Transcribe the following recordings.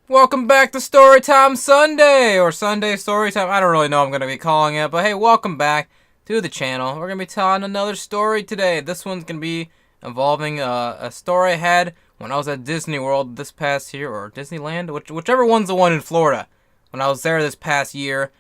Welcome back to Storytime Sunday, or Sunday Storytime. I don't really know what I'm going to be calling it, but hey, welcome back to the channel. We're going to be telling another story today. This one's going to be involving a story I had when I was at Disney World this past year, or Disneyland, whichever one's the one in Florida. When I was there this past year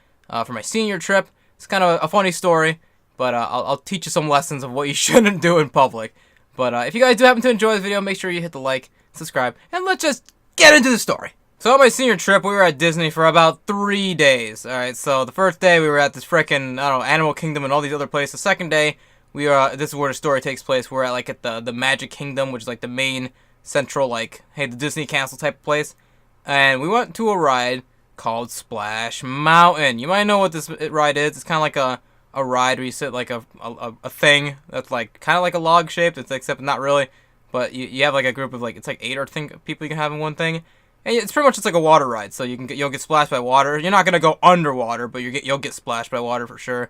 for my senior trip. It's kind of a funny story, but I'll teach you some lessons of what you shouldn't do in public. But if you guys do happen to enjoy the video, make sure you hit the like, subscribe, and let's just get into the story. So on my senior trip, we were at Disney for about 3 days. Alright, so the first day we were at this frickin', I don't know, Animal Kingdom and all these other places. The second day, we are, this is where the story takes place. We're at the Magic Kingdom, which is like the main central, the Disney Castle type of place. And we went to a ride called Splash Mountain. You might know what this ride is. It's kind of like a ride where you sit like a thing that's like kind of like a log shaped. It's except not really, but you have like a group of it's like 8 or people you can have in one thing. And it's pretty much just like a water ride, so you'll get splashed by water. You're not gonna go underwater, but you'll get splashed by water for sure.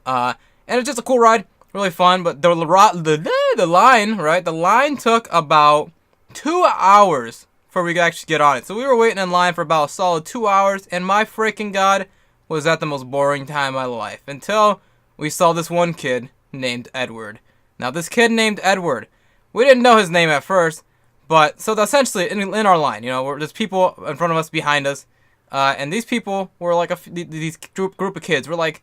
And it's just a cool ride, really fun. But the line took about 2 hours before we could actually get on it. So we were waiting in line for about a solid 2 hours, and my freaking god, was that the most boring time of my life until we saw this one kid named Edward. Now this kid named Edward, we didn't know his name at first. But, so essentially, in our line, there's people in front of us, behind us, and these people were like these group of kids were like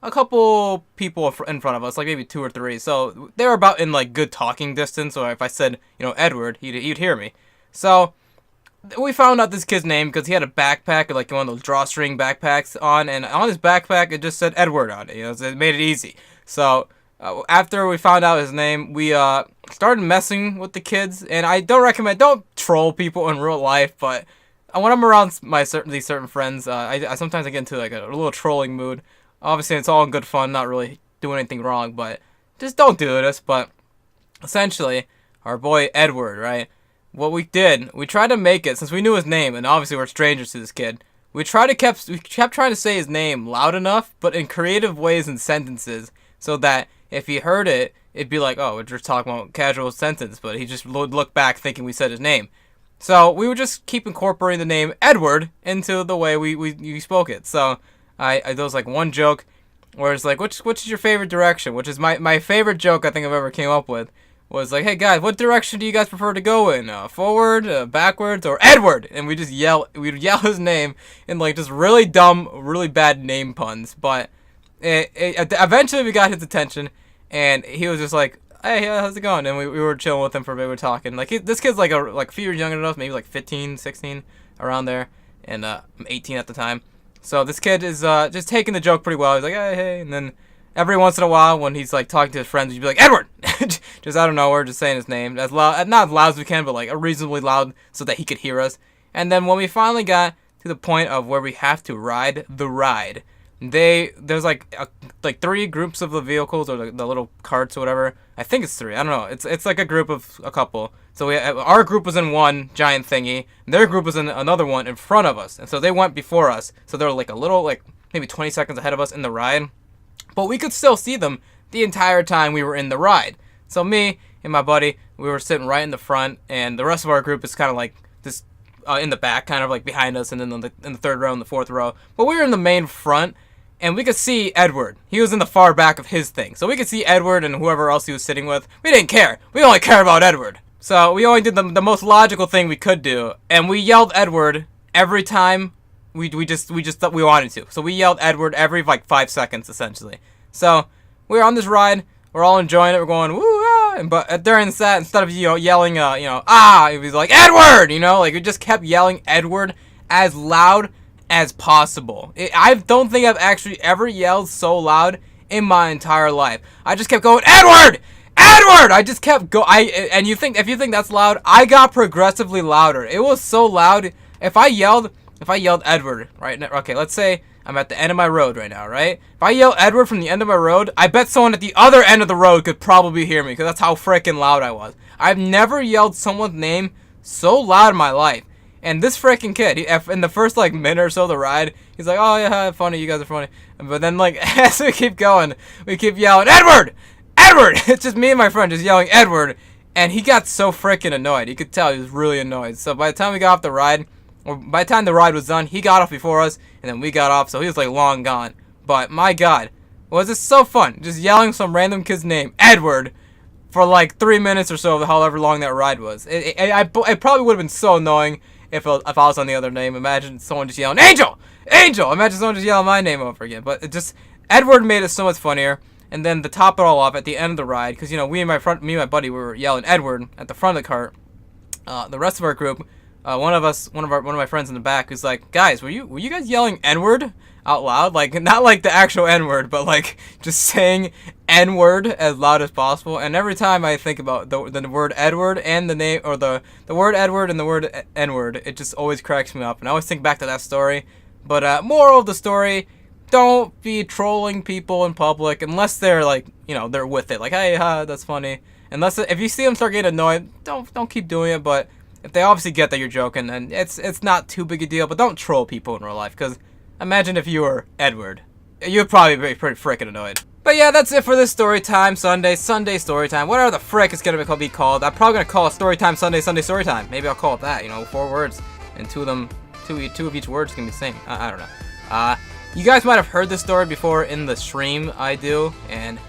a couple people in front of us, like maybe 2 or 3. So they were about in like good talking distance. Or if I said, Edward, he'd hear me. So we found out this kid's name because he had a backpack, like one of those drawstring backpacks on, and on his backpack it just said Edward on it. So it made it easy. So after we found out his name, we started messing with the kids, and I don't troll people in real life, but when I'm around these certain friends, I sometimes get into like a little trolling mood. Obviously, it's all in good fun, not really doing anything wrong, but just don't do this. But essentially, our boy Edward, right? What we did, we tried to make it, since we knew his name, and obviously we're strangers to this kid. We kept trying to say his name loud enough, but in creative ways and sentences, so that if he heard it, it'd be like, oh, we're just talking about a casual sentence, but he just would look back thinking we said his name. So we would just keep incorporating the name Edward into the way we spoke it. So there was like one joke where it's like, which is your favorite direction? Which is my favorite joke I think I've ever came up with. Was like, hey guys, what direction do you guys prefer to go in? Forward, backwards, or Edward? And we'd yell his name in like just really dumb, really bad name puns. But eventually we got his attention, and he was just like, hey, how's it going? And we were chilling with him for a bit, we were talking. Like, this kid's like a few years younger than us, maybe like 15, 16, around there. And I'm 18 at the time. So this kid is just taking the joke pretty well. He's like, hey. And then every once in a while, when he's like talking to his friends, he'd be like, Edward! Just out of nowhere, just saying his name. As loud, not as loud as we can, but like reasonably loud so that he could hear us. And then when we finally got to the point of where we have to ride the ride, there's like 3 groups of the vehicles, or the little carts or whatever. I think it's 3. I don't know. It's like a group of a couple. So our group was in one giant thingy. Their group was in another one in front of us. And so they went before us. So they were like a little, maybe 20 seconds ahead of us in the ride. But we could still see them the entire time we were in the ride. So me and my buddy, we were sitting right in the front, and the rest of our group is kind of like this in the back, kind of like behind us, and then in the 3rd row and the 4th row. But we were in the main front, and we could see Edward. He was in the far back of his thing. So we could see Edward and whoever else he was sitting with. We didn't care. We only care about Edward. So we only did the most logical thing we could do, and we yelled Edward every time we thought we wanted to. So we yelled Edward every 5 seconds essentially. So we were on this ride. We're all enjoying it. We're going woo ah, but during that, instead of yelling it was like Edward. We just kept yelling Edward as loud as possible. I don't think I've actually ever yelled so loud in my entire life. I just kept going Edward. I just kept and if you think that's loud, I got progressively louder. It was so loud. If I yelled Edward right now, okay, let's say I'm at the end of my road right now, right? If I yell Edward from the end of my road, I bet someone at the other end of the road could probably hear me, because that's how freaking loud I was. I've never yelled someone's name so loud in my life. And this freaking kid, in the first minute or so of the ride, he's like, oh yeah, funny, you guys are funny. But then as we keep going, we keep yelling, Edward! It's just me and my friend just yelling Edward. And he got so freaking annoyed. You could tell he was really annoyed. So by the time we got off the ride, or by the time the ride was done, he got off before us, and then we got off, so he was like long gone. But my God, was it so fun just yelling some random kid's name, Edward, for like 3 minutes or so, however long that ride was. It probably would have been so annoying if I was on the other name. Imagine someone just yelling, Angel! Angel! Imagine someone just yelling my name over again. But it just, Edward made it so much funnier. And then to top it all off, at the end of the ride, because, you know, me and my buddy, we were yelling Edward at the front of the cart. The rest of our group, one of my friends in the back was like, guys, were you guys yelling N-word out loud? Like, not like the actual N-word, but like just saying N-word as loud as possible. And every time I think about the word Edward and the name, or the word Edward and the word N-word, it just always cracks me up. And I always think back to that story. But moral of the story, don't be trolling people in public unless they're like, you know, they're with it. Like, hey, that's funny. Unless if you see them start getting annoyed, don't keep doing it. But if they obviously get that you're joking, then it's not too big a deal. But don't troll people in real life, because imagine if you were Edward, you'd probably be pretty freaking annoyed. But yeah, that's it for this story time Sunday story time. Whatever the frick it's gonna be called. I'm probably gonna call it story time Sunday story time. Maybe I'll call it that. You know, 4 words, and two of each word is gonna be the same. I don't know. You guys might have heard this story before in the stream I do, and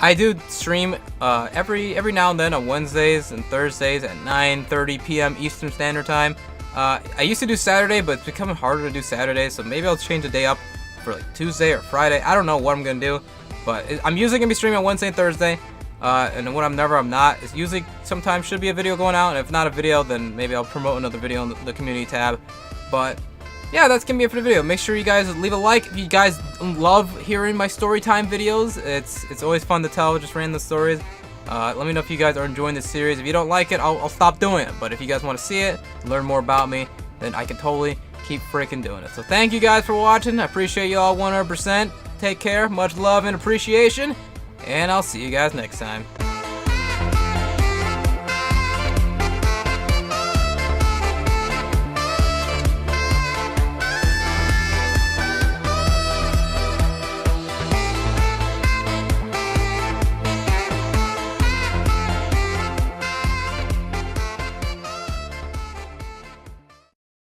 I do stream every now and then on Wednesdays and Thursdays at 9:30 p.m. Eastern Standard Time. I used to do Saturday, but it's becoming harder to do Saturday, so maybe I'll change the day up for like Tuesday or Friday. I don't know what I'm gonna do, but I'm usually gonna be streaming on Wednesday and Thursday. And when I'm not, it's usually sometimes should be a video going out, and if not a video, then maybe I'll promote another video on the community tab. But yeah, that's gonna be it for the video. Make sure you guys leave a like if you guys love hearing my story time videos. It's always fun to tell just random stories. Let me know if you guys are enjoying this series. If you don't like it, I'll stop doing it. But if you guys want to see it, learn more about me, then I can totally keep freaking doing it. So thank you guys for watching. I appreciate you all 100%. Take care, much love and appreciation, and I'll see you guys next time.